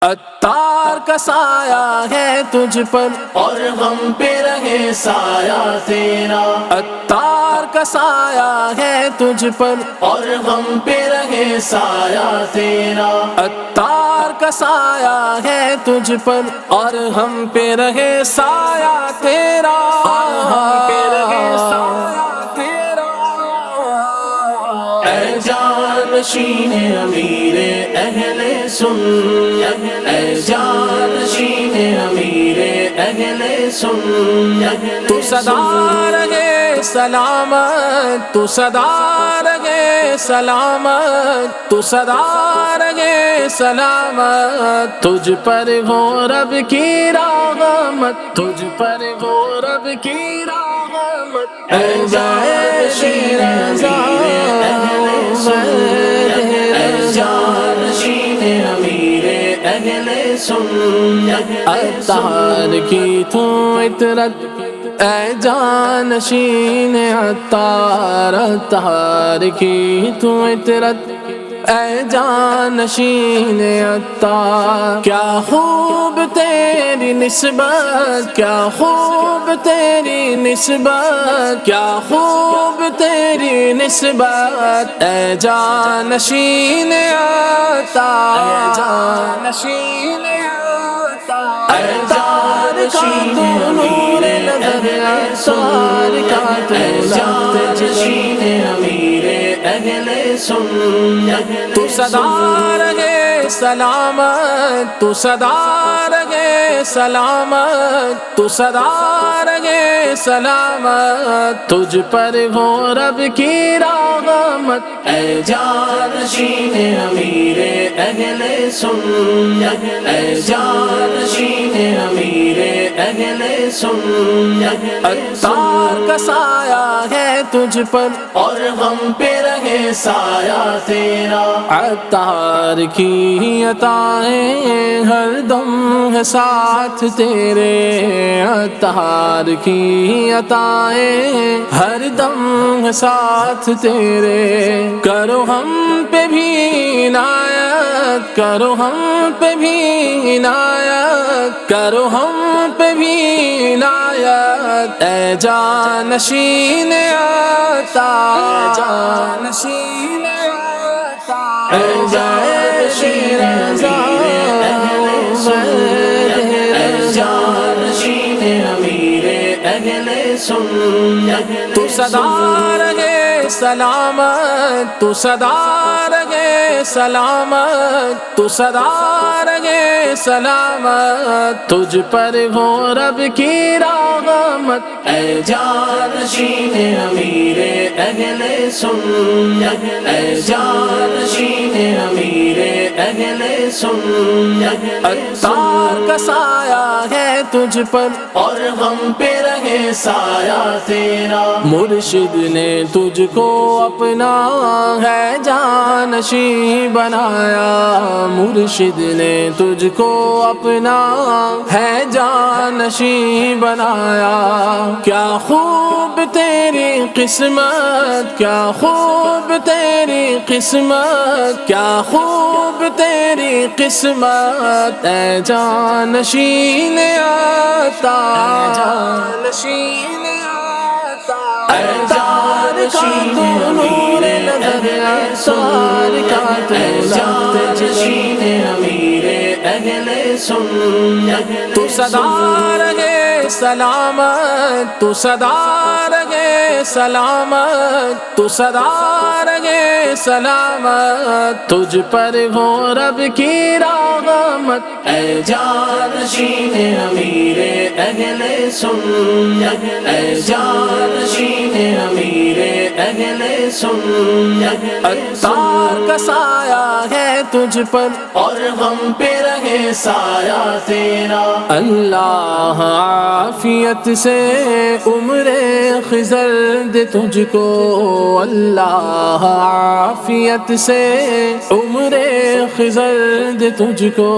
عطار کا سایہ ہے تجھ پر اور ہم پہ رہے سایہ تیرا، عطار کا سایہ ہے تجھ پر اور ہم پہ رہے سایہ تیرا، عطار کا سایہ ہے تجھ پر اور ہم پہ رہے سایہ تیرا، ہم پہ رہے سایہ تیرا۔ اے جانشین امیر اہل سنت، اے جانشین امیر اہل سنت، تو صدا رہے سلامت، تو صدا رہے سلامت، تو صدا رہے سلامت، تجھ پر ہو رب کی رحمت، تجھ پر ہو رب کی رحمت۔ اے جانشین امیر اہل سنت، اے جانشین امیر اہل سنت، عطار کی تو عطرت، اے جانشین عطار، عطار کی تو عطرت، اے جانشین عطار۔ کیا خوب تیری نسبت، کیا خوب تیری نسبت، کیا خوب تیری نسبت، اے جانشین عطار، اے جانشین عطار۔ اے جانشین امیر اہل سنت، اے جانشین امیر اہل سنت، تو صدا رہے سلامت، تو صدا رہے سلامت، تو صدا رہے سلامت، تجھ پر ہو رب کی رحمت۔ اے جانشین امیر اہل سنت، اے جانشین امیر اہل سنت، عطار کا سایہ ہے تجھ پر اور ہم پہ رہے سایہ تیرا، عطار کی عطائیں ہر دم ہے ساتھ تیرے، عطار کی عطائیں ہر دم ہے ساتھ تیرے۔ کرو ہم پہ بھی عنایت، کرو ہم پہ بھی عنایت، کرو ہم پہ بھی عنایت، اے جانشین عطار، اے جانشین عطار، اے جانشین امیر اہل سنت، اے جانشین امیر اہل سنت، تو صدا رہے سلامت، تو صدا رہے سلامت، تو صدا رہے سلامت، تجھ پر ہو رب کی رحمت۔ اے جانشین امیر اہل سنت، اے جانشین امیر اہل سنت، عطار کا سایہ ہے تجھ پر اور ہم پہ رہے سایہ تیرا، مرشد نے تجھ کو اپنا ہے جانشیں بنایا، مرشد نے تجھ کو اپنا ہے جانشیں بنایا۔ کیا خوب تیری قسمت، کیا خوب تیری قسمت، کیا خوب تیری قسمت، اے جانشین عطار، جانشین عطار۔ اے جانشین امیر اہل سنت، اے جانشین امیر اہل سنت، تو صدا رہے سلامت، تو صدا رہے سلامت، تو صدا رہے سلامت، تجھ پر ہو رب کی رحمت۔ اے جانشین امیر اہل سنت، اے جانشین امیر اہل سنت، عطار کا سایہ ہے تجھ پر اور ہم پہ رہے سایہ تیرا، اللہ عافیت سے عمر خضر دے تجھ کو، اللہ عافیت سے عمر خضر دے تجھ کو،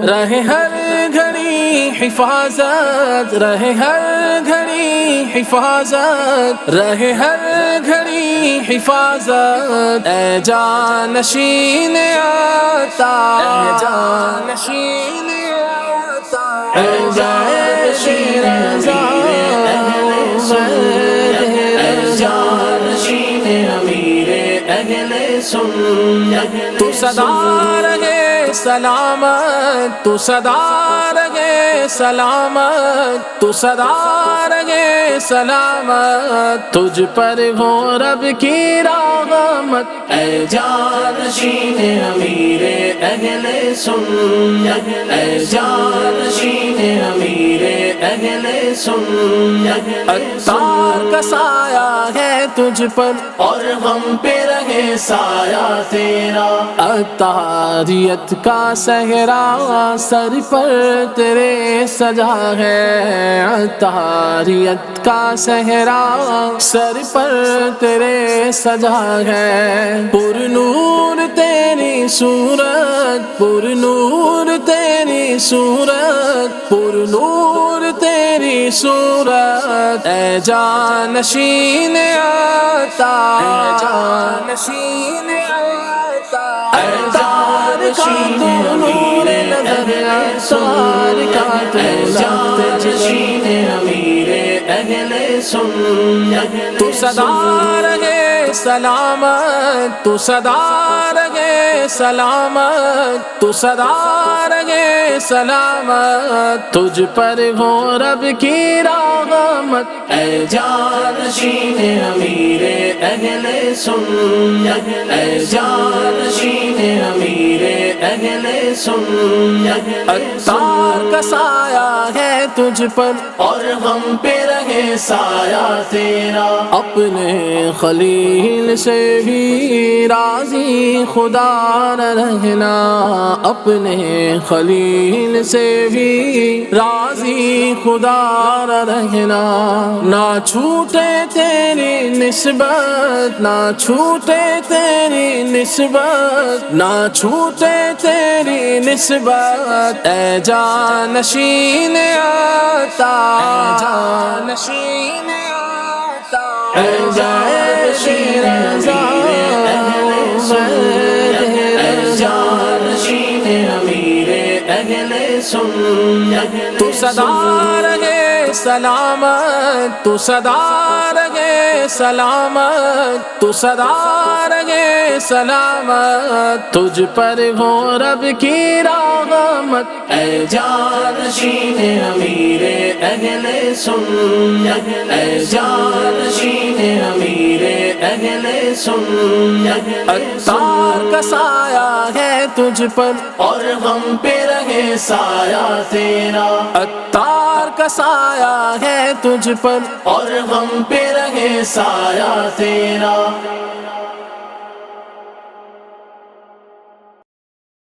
رہے ہر گھڑی حفاظت رہے ہر گھڑی حفاظت رہے ہر گھڑی حفاظت اے جانشین عطا اے جانشین عطا اے جانشین تو صدا رہے سلامت تو صدا رہے سلامت تو صدا رہے سلامت تجھ پر ہو رب کی رحمت اے جانشین امیر اہل سنت اے جانشین امیر اہل سنت عطار کا سایہ ہے تجھ پر اور ہم پہ رہے سایہ تیرا عطاریت کا صحرا سر پر تیرے سجا ہے عطاریت کا صحرا سر پر تیرے سجا ہے پر نور تیری صورت پر نور تیری صورت پر نور تیری صورت اے جانشین عطا اے جانشین عطا عطار کا تو نور نظر عطار کا تو جانشین امیر اہل سنت تو صدا رہے سلامت تو صدا رہے سلامت تو صدا رہے سلامت تجھ پر ہو رب کی رحمت اے جانشین امیر اہل سنت اے جانشین امیر اہل سنت عطار کا سایہ ہے تجھ پر اور ہم پہ رہے سایہ تیرا اپنے خلیل سے بھی راضی خدا نہ رہنا اپنے خلیل سے بھی راضی خدا نہ رہنا نہ چھوٹے تیری نسبت نہ چھوٹے تیری نسبت نہ چھوٹے تیری نسبت اے جانشین عطا اے جانشین عطا اے جانشین جانشین امیر اہل سنت تو صدا رہے سلامت تو صدا رہے سلامت تو صدا رہے سلامت تجھ پر ہو رب کی رحمت اے جانشین امیر اہل سنت اے جانشین امیر اہل سنت عطار کا سایہ ہے تجھ پر اور ہم پہ رہے سایہ تیرا عطار کا سایہ ہے تجھ پر اور ہم پہ رہے سایہ تیرا